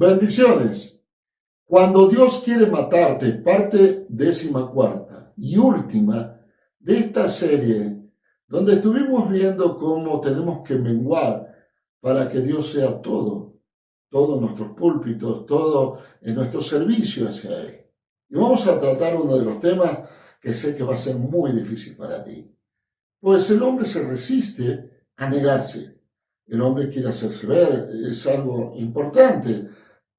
Bendiciones. Cuando Dios quiere matarte, parte 14ª y última de esta serie, donde estuvimos viendo cómo tenemos que menguar para que Dios sea todo nuestros púlpitos, todo en nuestro servicio hacia Él. Y vamos a tratar uno de los temas que sé que va a ser muy difícil para ti. Pues el hombre se resiste a negarse. El hombre quiere hacerse ver, es algo importante.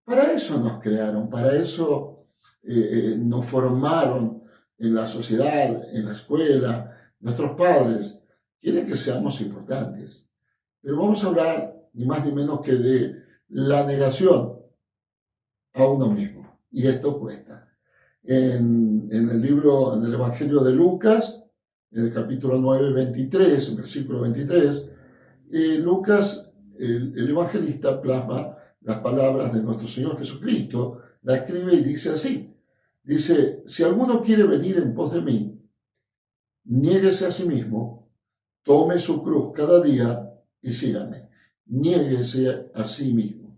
Para eso nos crearon, para eso nos formaron en la sociedad, en la escuela. Nuestros padres quieren que seamos importantes. Pero vamos a hablar ni más ni menos que de la negación a uno mismo. Y esto cuesta. En el Evangelio de Lucas, en el capítulo 9, 23, versículo 23, Lucas, el evangelista, plasma las palabras de nuestro Señor Jesucristo, la escribe y dice así. Dice, si alguno quiere venir en pos de mí, niéguese a sí mismo, tome su cruz cada día y sígame. Niéguese a sí mismo.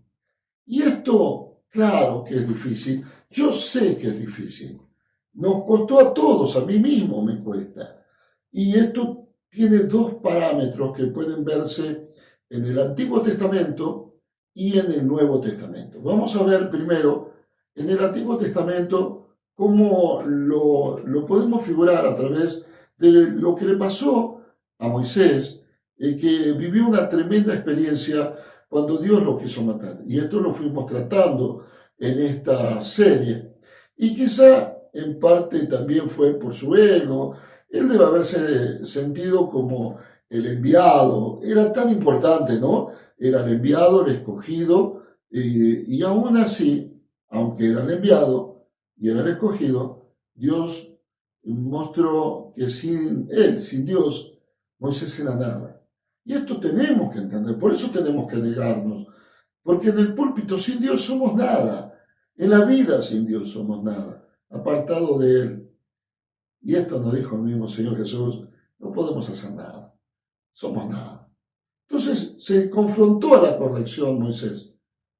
Y esto, claro que es difícil. Yo sé que es difícil. Nos costó a todos, a mí mismo me cuesta. Y esto tiene dos parámetros que pueden verse en el Antiguo Testamento y en el Nuevo Testamento. Vamos a ver primero en el Antiguo Testamento cómo lo podemos figurar a través de lo que le pasó a Moisés, que vivió una tremenda experiencia cuando Dios lo quiso matar. Y esto lo fuimos tratando en esta serie. Y quizá en parte también fue por su ego. Él debe haberse sentido como el enviado. Era tan importante, ¿no? Era el enviado, el escogido. Y aún así, aunque era el enviado y era el escogido, Dios mostró que sin él, sin Dios, Moisés era nada. Y esto tenemos que entender, por eso tenemos que negarnos, porque en el púlpito sin Dios somos nada, en la vida sin Dios somos nada, apartado de Él. Y esto nos dijo el mismo Señor Jesús, no podemos hacer nada, somos nada. Entonces se confrontó a la corrección Moisés.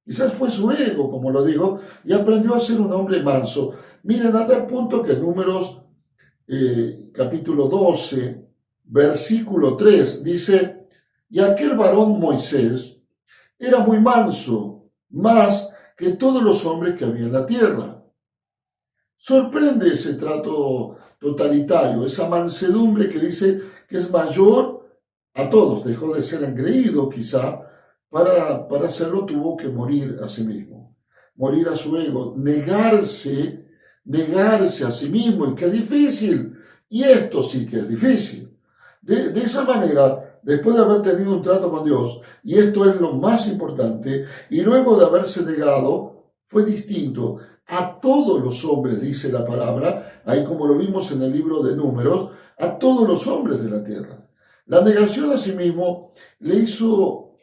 Quizás fue su ego, como lo digo, y aprendió a ser un hombre manso. Miren, a tal punto que Números capítulo 12, versículo 3, dice, y aquel varón Moisés era muy manso, más que todos los hombres que había en la tierra. Sorprende ese trato totalitario, esa mansedumbre que dice que es mayor a todos. Dejó de ser engreído quizá, para hacerlo tuvo que morir a sí mismo, morir a su ego, negarse a sí mismo, y qué difícil, y esto sí que es difícil. De esa manera, después de haber tenido un trato con Dios, y esto es lo más importante, y luego de haberse negado, fue distinto a todos los hombres, dice la palabra, ahí como lo vimos en el libro de Números, a todos los hombres de la tierra. La negación a sí mismo le hizo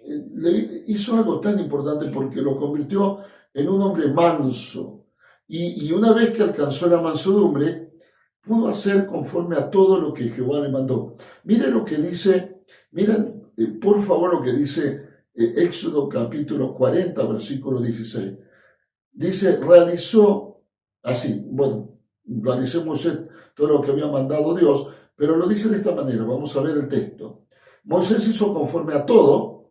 algo tan importante porque lo convirtió en un hombre manso. Y una vez que alcanzó la mansedumbre, pudo hacer conforme a todo lo que Jehová le mandó. Miren lo que dice, por favor lo que dice Éxodo capítulo 40, versículo 16. Dice, realizó Moisés todo lo que había mandado Dios, pero lo dice de esta manera, vamos a ver el texto. Moisés hizo conforme a todo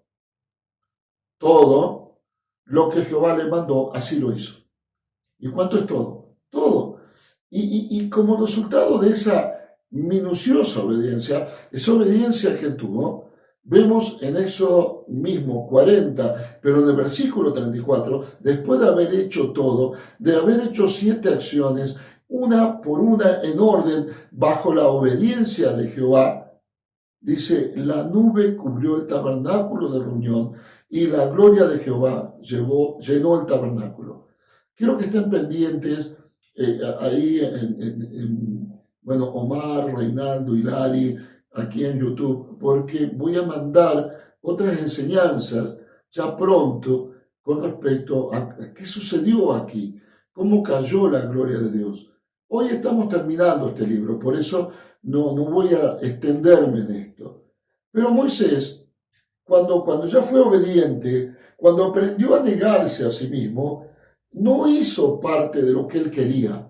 lo que Jehová le mandó, así lo hizo. ¿Y cuánto es todo? Todo. Y como resultado de esa minuciosa obediencia, esa obediencia que tuvo, vemos en Éxodo mismo 40, pero en el versículo 34, después de haber hecho todo, de haber hecho 7 acciones, una por una en orden, bajo la obediencia de Jehová, dice, la nube cubrió el tabernáculo de reunión y la gloria de Jehová llenó el tabernáculo. Quiero que estén pendientes ahí Omar, Reinaldo, Hilari, aquí en YouTube, porque voy a mandar otras enseñanzas ya pronto con respecto a qué sucedió aquí, cómo cayó la gloria de Dios. Hoy estamos terminando este libro, por eso no voy a extenderme en esto. Pero Moisés, cuando ya fue obediente, cuando aprendió a negarse a sí mismo, no hizo parte de lo que él quería,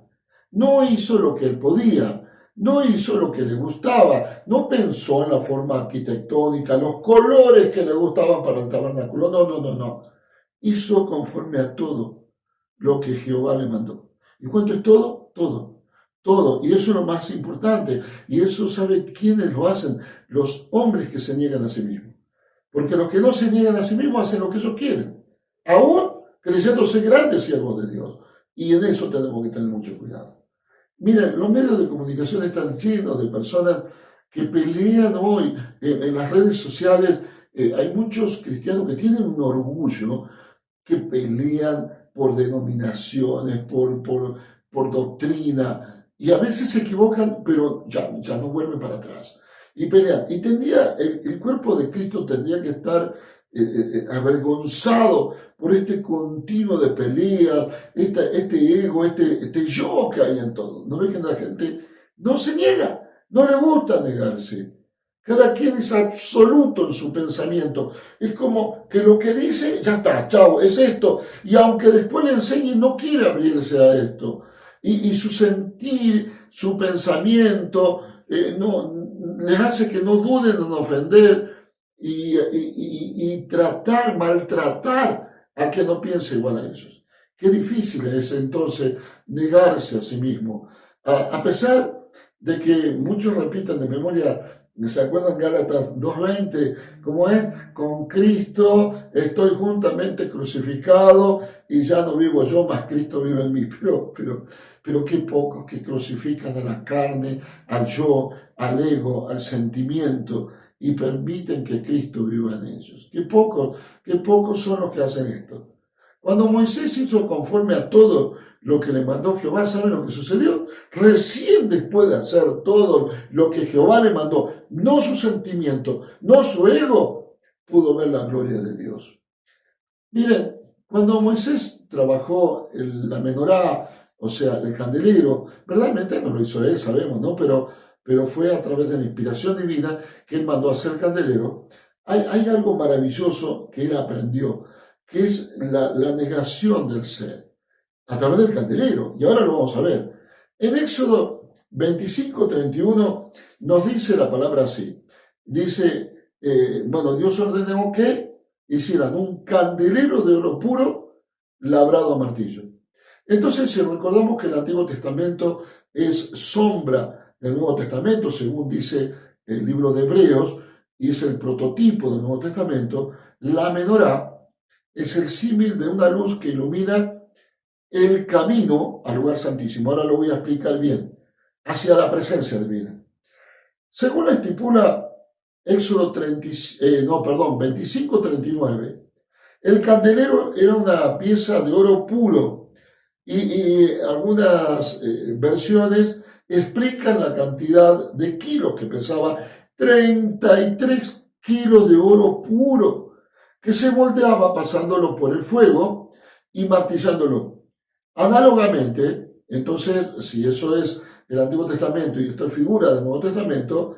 no hizo lo que él podía, no hizo lo que le gustaba, no pensó en la forma arquitectónica, los colores que le gustaban para el tabernáculo, no. Hizo conforme a todo lo que Jehová le mandó. ¿Y cuánto es todo? Todo. Y eso es lo más importante. Y eso sabe quiénes lo hacen, los hombres que se niegan a sí mismos. Porque los que no se niegan a sí mismos hacen lo que ellos quieren, aún creyéndose grandes siervos de Dios. Y en eso tenemos que tener mucho cuidado. Miren, los medios de comunicación están llenos de personas que pelean hoy en las redes sociales. Hay muchos cristianos que tienen un orgullo, que pelean por denominaciones, por doctrina, y a veces se equivocan, pero ya no vuelven para atrás. Y pelean. Y el cuerpo de Cristo tendría que estar avergonzado por este continuo de pelea, este ego, este yo que hay en todo. ¿No ves que la gente no se niega? No le gusta negarse. Cada quien es absoluto en su pensamiento. Es como que lo que dice, ya está, chao, es esto. Y aunque después le enseñe, no quiere abrirse a esto. Y su sentir, su pensamiento, no, les hace que no duden en ofender y maltratar a que no piense igual a ellos. Qué difícil es entonces negarse a sí mismo. A pesar de que muchos repiten de memoria, ¿se acuerdan Gálatas 2:20? ¿Cómo es? Con Cristo estoy juntamente crucificado y ya no vivo yo, mas Cristo vive en mí. Pero qué pocos que crucifican a la carne, al yo, al ego, al sentimiento y permiten que Cristo viva en ellos. Qué pocos son los que hacen esto. Cuando Moisés hizo conforme a todo lo que le mandó Jehová, ¿saben lo que sucedió? Recién después de hacer todo lo que Jehová le mandó, no su sentimiento, no su ego, pudo ver la gloria de Dios. Miren, cuando Moisés trabajó la menorá, o sea, el candelero, verdaderamente no lo hizo él, sabemos, ¿no? Pero fue a través de la inspiración divina que él mandó a hacer el candelero. Hay algo maravilloso que él aprendió, que es la negación del ser, a través del candelero. Y ahora lo vamos a ver. En Éxodo 25:31 nos dice la palabra así. Dice, Dios ordenó que hicieran un candelero de oro puro labrado a martillo. Entonces, si recordamos que el Antiguo Testamento es sombra del Nuevo Testamento, según dice el libro de Hebreos, y es el prototipo del Nuevo Testamento, la menorá es el símil de una luz que ilumina el camino al lugar santísimo. Ahora lo voy a explicar bien, hacia la presencia divina. Según lo estipula Éxodo 25:39, el candelero era una pieza de oro puro y algunas versiones explican la cantidad de kilos que pesaba, 33 kilos de oro puro, que se moldeaba pasándolo por el fuego y martillándolo. Análogamente, entonces, si eso es el Antiguo Testamento y esto es figura del Nuevo Testamento,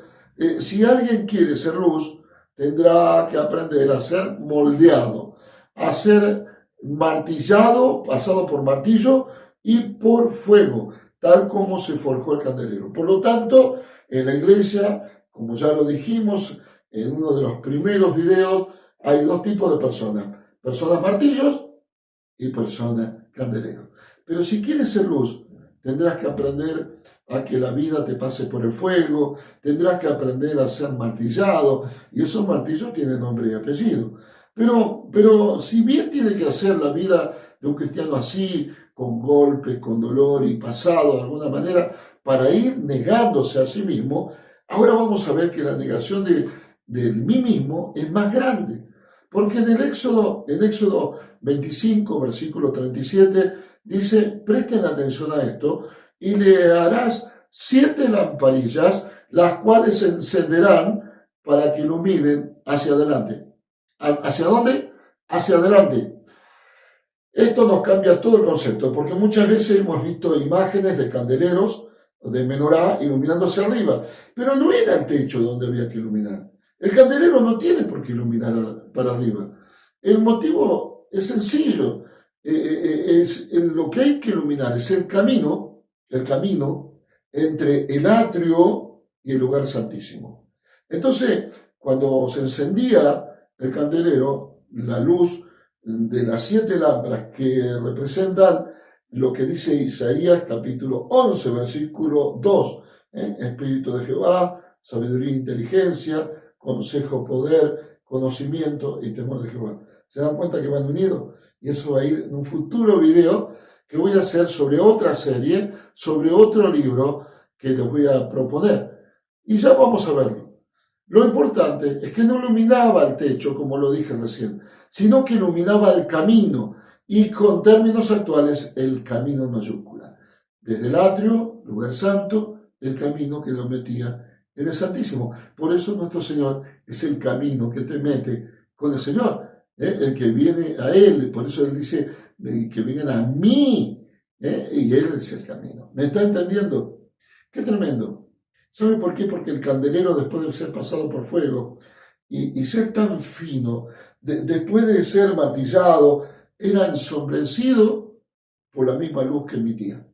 si alguien quiere ser luz, tendrá que aprender a ser moldeado, a ser martillado, pasado por martillo y por fuego, tal como se forjó el candelero. Por lo tanto, en la iglesia, como ya lo dijimos en uno de los primeros videos, hay dos tipos de personas martillos y personas candeleros. Pero si quieres ser luz, tendrás que aprender a que la vida te pase por el fuego, tendrás que aprender a ser martillado, y esos martillos tienen nombre y apellido. Pero si bien tiene que hacer la vida de un cristiano así, con golpes, con dolor y pasado de alguna manera, para ir negándose a sí mismo, ahora vamos a ver que la negación del mí mismo es más grande. Porque en Éxodo 25, versículo 37, dice, presten atención a esto, y le harás 7 lamparillas, las cuales se encenderán para que iluminen hacia adelante. ¿Hacia dónde? Hacia adelante. Esto nos cambia todo el concepto, porque muchas veces hemos visto imágenes de candeleros, de menorá, iluminando hacia arriba, pero no era el techo donde había que iluminar. El candelero no tiene por qué iluminar para arriba. El motivo es sencillo, lo que hay que iluminar, es el camino entre el atrio y el lugar santísimo. Entonces, cuando se encendía el candelero, la luz de las 7 lámparas que representan lo que dice Isaías capítulo 11, versículo 2, Espíritu de Jehová, sabiduría e inteligencia, consejo, poder, conocimiento y temor de Jehová. ¿Se dan cuenta que van unidos? Y eso va a ir en un futuro video que voy a hacer sobre otra serie, sobre otro libro que les voy a proponer. Y ya vamos a verlo. Lo importante es que no iluminaba el techo, como lo dije recién, sino que iluminaba el camino, y con términos actuales, el camino en mayúscula. Desde el atrio, lugar santo, el camino que lo metía en el Santísimo. Por eso nuestro Señor es el camino que te mete con el Señor, el que viene a Él. Por eso Él dice que vengan a mí, y Él es el camino. ¿Me está entendiendo? Qué tremendo. ¿Sabe por qué? Porque el candelero, después de ser pasado por fuego y ser tan fino, después de ser martillado, era ensombrecido por la misma luz que emitía.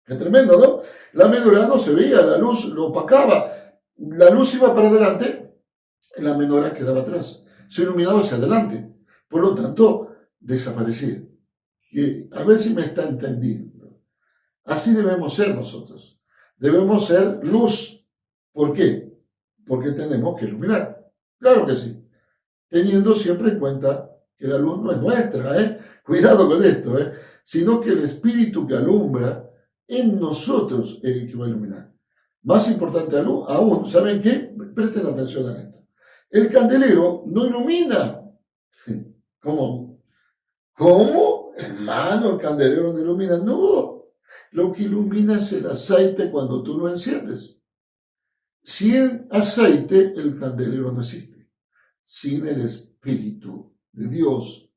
Qué tremendo, ¿no? La menorá no se veía, la luz lo opacaba. La luz iba para adelante, la menorá quedaba atrás. Se iluminaba hacia adelante. Por lo tanto, desaparecía. A ver si me está entendiendo. Así debemos ser nosotros. Debemos ser luz. ¿Por qué? Porque tenemos que iluminar. Claro que sí. Teniendo siempre en cuenta que la luz no es nuestra, cuidado con esto, sino que el espíritu que alumbra en nosotros es el que va a iluminar. Más importante aún, ¿saben qué? Presten atención a esto. El candelero no ilumina. ¿Cómo? ¿Cómo? Hermano, el candelero no ilumina. No, lo que ilumina es el aceite cuando tú lo enciendes. Sin aceite, el candelero no existe. Sin el Espíritu de Dios,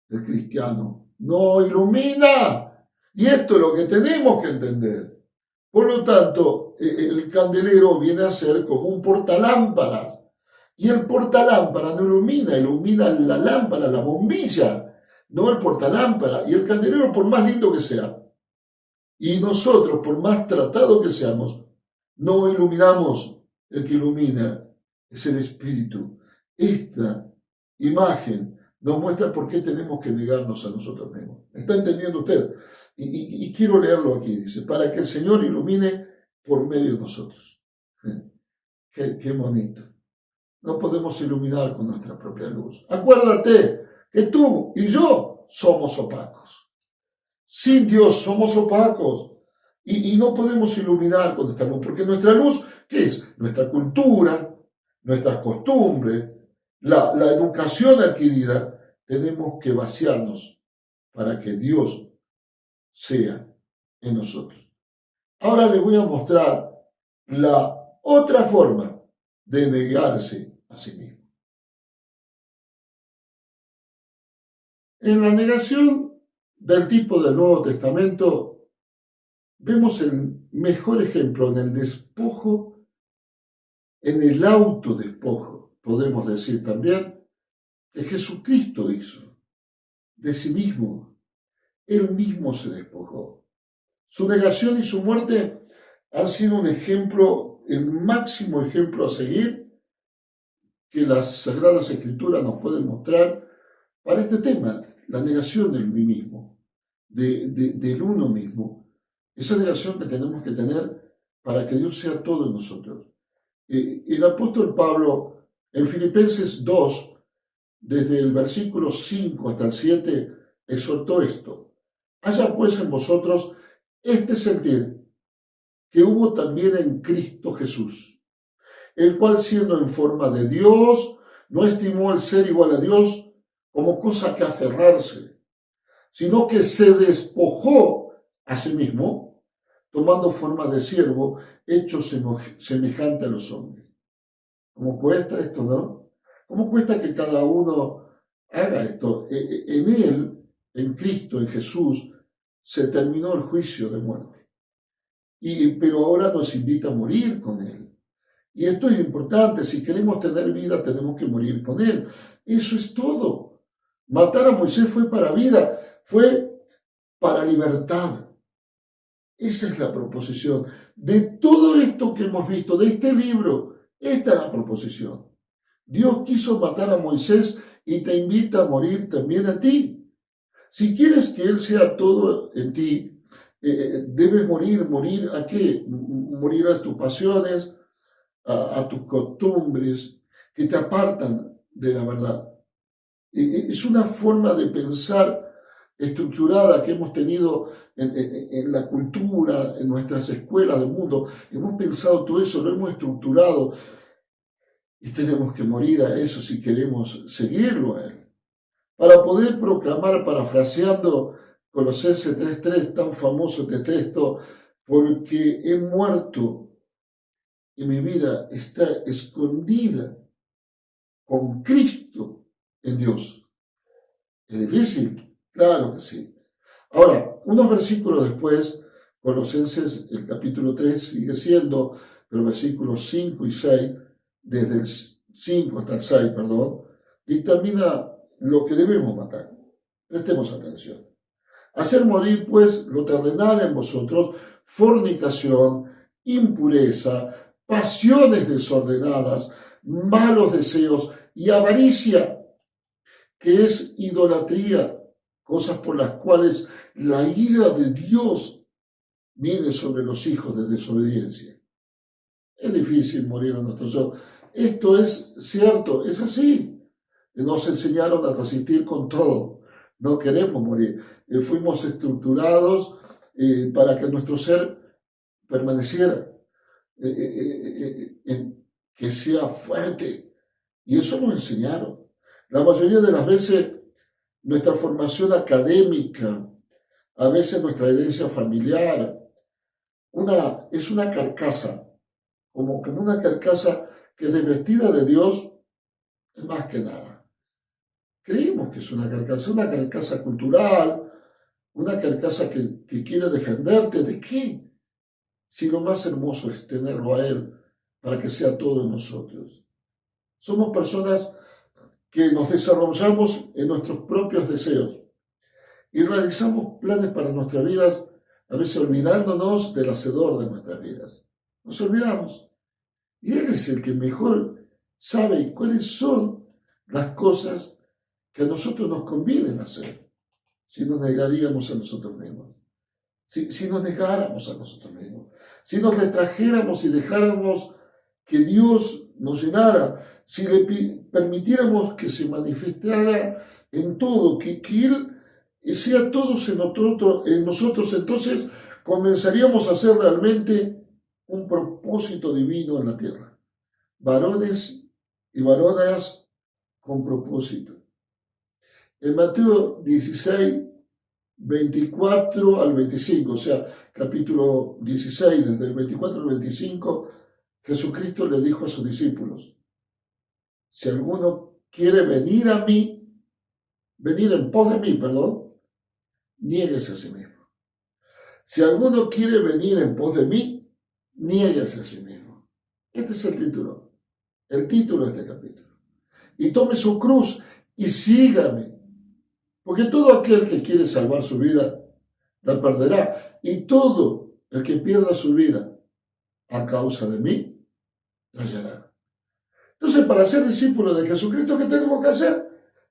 el cristiano no ilumina. Y esto es lo que tenemos que entender. Por lo tanto, el candelero viene a ser como un portalámparas. Y el portalámpara no ilumina la lámpara, la bombilla, no el portalámpara. Y el candelero, por más lindo que sea, y nosotros, por más tratado que seamos, no iluminamos. El que ilumina es el Espíritu. Esta imagen nos muestra por qué tenemos que negarnos a nosotros mismos. ¿Está entendiendo usted? Y quiero leerlo aquí. Dice, para que el Señor ilumine por medio de nosotros. Qué bonito. No podemos iluminar con nuestra propia luz. Acuérdate que tú y yo somos opacos. Sin Dios somos opacos. Y no podemos iluminar con esta luz, porque nuestra luz, ¿qué es? Nuestra cultura, nuestras costumbres, la educación adquirida. Tenemos que vaciarnos para que Dios sea en nosotros. Ahora les voy a mostrar la otra forma de negarse a sí mismo. En la negación del tipo del Nuevo Testamento, vemos el mejor ejemplo en el despojo, en el autodespojo, podemos decir también, que Jesucristo hizo de sí mismo. Él mismo se despojó. Su negación y su muerte han sido un ejemplo, el máximo ejemplo a seguir que las Sagradas Escrituras nos pueden mostrar para este tema, la negación del mí mismo, del uno mismo. Esa negación que tenemos que tener para que Dios sea todo en nosotros. El apóstol Pablo, en Filipenses 2, desde el versículo 5 hasta el 7, exhortó esto. Haya pues en vosotros este sentir que hubo también en Cristo Jesús, el cual siendo en forma de Dios, no estimó el ser igual a Dios como cosa que aferrarse, sino que se despojó a sí mismo, tomando forma de siervo, hecho semejante a los hombres. ¿Cómo cuesta esto, no? ¿Cómo cuesta que cada uno haga esto? En Él, en Cristo, en Jesús, se terminó el juicio de muerte. Pero ahora nos invita a morir con Él. Y esto es importante. Si queremos tener vida, tenemos que morir con Él. Eso es todo. Matar a Moisés fue para vida, fue para libertad. Esa es la proposición. De todo esto que hemos visto, de este libro, esta es la proposición. Dios quiso matar a Moisés y te invita a morir también a ti. Si quieres que Él sea todo en ti, debes morir. ¿Morir a qué? Morir a tus pasiones, a tus costumbres, que te apartan de la verdad. Es una forma de pensar estructurada que hemos tenido en la cultura, en nuestras escuelas del mundo. Hemos pensado todo eso, lo hemos estructurado y tenemos que morir a eso si queremos seguirlo a Él. Para poder proclamar, parafraseando Colosenses 3:3, tan famoso este texto, porque he muerto y mi vida está escondida con Cristo en Dios. ¿Es difícil? Claro que sí. Ahora, unos versículos después, Colosenses, el capítulo 3 sigue siendo, pero versículos 5 y 6, desde el 5 hasta el 6, perdón, dictamina lo que debemos matar. Prestemos atención. Hacer morir, pues, lo terrenal en vosotros, fornicación, impureza, pasiones desordenadas, malos deseos y avaricia, que es idolatría, cosas por las cuales la ira de Dios viene sobre los hijos de desobediencia. Es difícil morir a nuestro yo. Esto es cierto, es así. Nos enseñaron a resistir con todo. No queremos morir. Fuimos estructurados para que nuestro ser permaneciera, que sea fuerte. Y eso nos enseñaron. La mayoría de las veces nuestra formación académica, a veces nuestra herencia familiar, es una carcasa, como una carcasa que desvestida de Dios es más que nada. Creemos que es una carcasa cultural, una carcasa que quiere defenderte. ¿De qué? Si lo más hermoso es tenerlo a Él para que sea todo en nosotros. Somos personas que nos desarrollamos en nuestros propios deseos y realizamos planes para nuestras vidas, a veces olvidándonos del hacedor de nuestras vidas. Nos olvidamos. Y Él es el que mejor sabe cuáles son las cosas que a nosotros nos conviene hacer, si nos negaríamos a nosotros mismos, si nos negáramos a nosotros mismos, si nos retrajéramos y dejáramos que Dios nos llenara, si le permitiéramos que se manifestara en todo, que Él sea todos en nosotros, entonces comenzaríamos a hacer realmente un propósito divino en la tierra. Varones y varonas con propósito. En Mateo 16, 24 al 25, o sea, capítulo 16, desde el 24 al 25, Jesucristo le dijo a sus discípulos, si alguno quiere venir en pos de mí, niéguese a sí mismo. Si alguno quiere venir en pos de mí, niéguese a sí mismo. Este es el título de este capítulo. Y tome su cruz y sígame. Porque todo aquel que quiere salvar su vida, la perderá. Y todo el que pierda su vida a causa de mí, la hallará. Entonces, para ser discípulos de Jesucristo, ¿qué tenemos que hacer?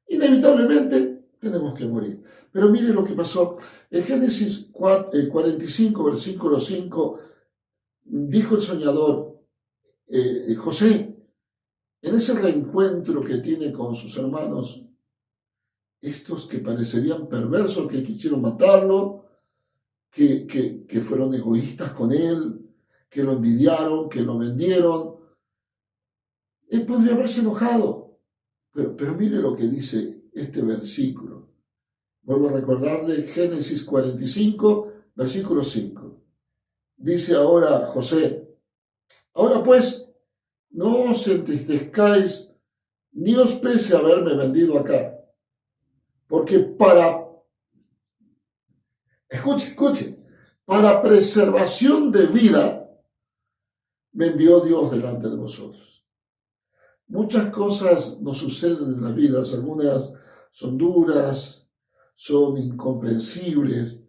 Inevitablemente tenemos que morir. Pero mire lo que pasó. En Génesis 45, versículo 5, dijo el soñador, José, en ese reencuentro que tiene con sus hermanos, estos que parecerían perversos, que quisieron matarlo, que fueron egoístas con él, que lo envidiaron, que lo vendieron. Él podría haberse enojado, pero mire lo que dice este versículo. Vuelvo a recordarle Génesis 45, versículo 5. Dice ahora José, ahora pues, no os entristezcáis, ni os pese haberme vendido acá, porque escuche, para preservación de vida me envió Dios delante de vosotros. Muchas cosas nos suceden en las vidas, algunas son duras, son incomprensibles,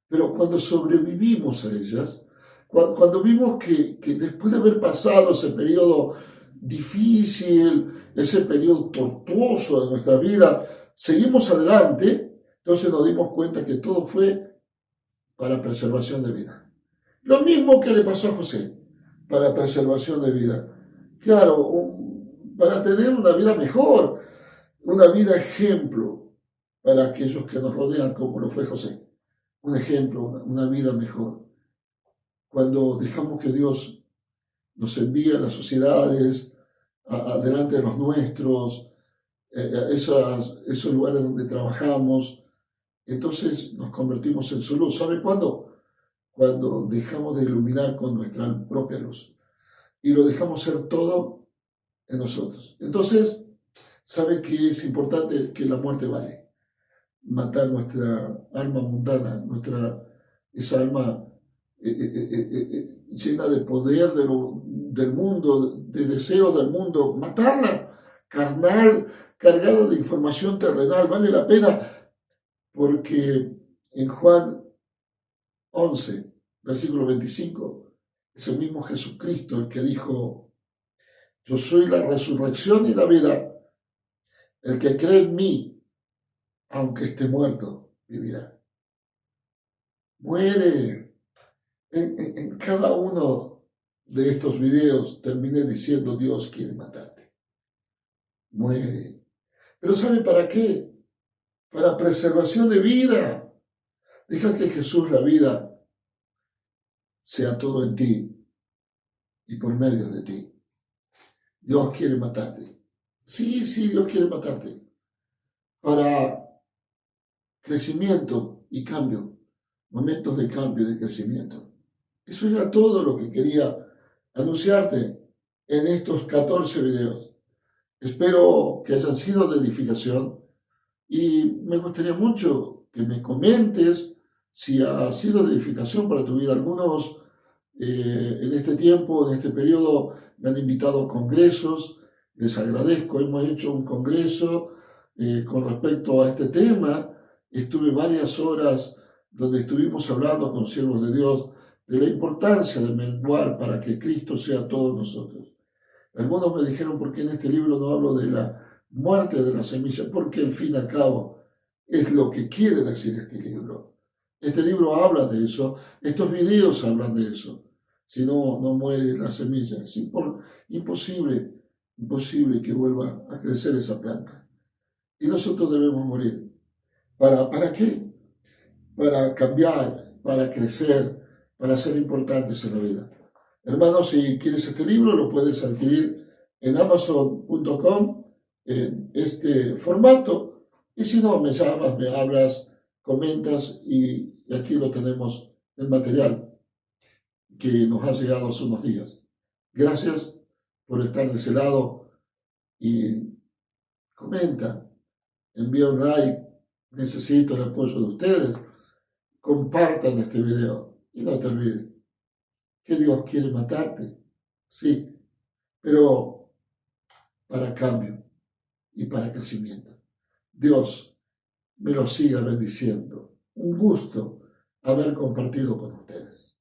pero cuando sobrevivimos a ellas, cuando vimos que después de haber pasado ese periodo difícil, ese periodo tortuoso de nuestra vida, seguimos adelante, entonces nos dimos cuenta que todo fue para preservación de vida. Lo mismo que le pasó a José, para preservación de vida. Claro, para tener una vida mejor, una vida ejemplo para aquellos que nos rodean, como lo fue José. Un ejemplo, una vida mejor. Cuando dejamos que Dios nos envíe a las sociedades, adelante de los nuestros, esos lugares donde trabajamos, entonces nos convertimos en su luz. ¿Sabe cuándo? Cuando dejamos de iluminar con nuestra propia luz y lo dejamos ser todo en nosotros. Entonces, ¿sabe que es importante? Que la muerte vale? Matar nuestra alma mundana, esa alma llena de poder del mundo, de deseos del mundo, matarla, carnal, cargada de información terrenal, vale la pena, porque en Juan 11, versículo 25, es el mismo Jesucristo el que dijo: yo soy la resurrección y la vida, el que cree en mí, aunque esté muerto, vivirá. Muere. En cada uno de estos videos terminé diciendo: Dios quiere matarte. Muere. Pero ¿sabe para qué? Para preservación de vida. Deja que Jesús, la vida, sea todo en ti y por medio de ti. Dios quiere matarte. Sí, Dios quiere matarte. Para crecimiento y cambio. Momentos de cambio y de crecimiento. Eso era todo lo que quería anunciarte en estos 14 videos. Espero que hayan sido de edificación y me gustaría mucho que me comentes si ha sido de edificación para tu vida. Algunos en este tiempo, en este periodo, me han invitado a congresos. Les agradezco. Hemos hecho un congreso con respecto a este tema. Estuve varias horas donde estuvimos hablando con siervos de Dios de la importancia de menguar para que Cristo sea todos nosotros. Algunos me dijeron: ¿por qué en este libro no hablo de la muerte de la semilla? Porque al fin y al cabo es lo que quiere decir este libro. Este libro habla de eso, estos videos hablan de eso. Si no, no muere la semilla. Es imposible que vuelva a crecer esa planta. Y nosotros debemos morir. ¿Para qué? Para cambiar, para crecer, para ser importantes en la vida. Hermanos, si quieres este libro, lo puedes adquirir en amazon.com en este formato. Y si no, me llamas, me hablas, comentas y aquí lo tenemos, el material que nos ha llegado hace unos días. Gracias por estar de ese lado y comenta, envía un like. Necesito el apoyo de ustedes. Compartan este video y no te olvides que Dios quiere matarte, sí, pero para cambio y para crecimiento. Dios me lo siga bendiciendo. Un gusto haber compartido con ustedes.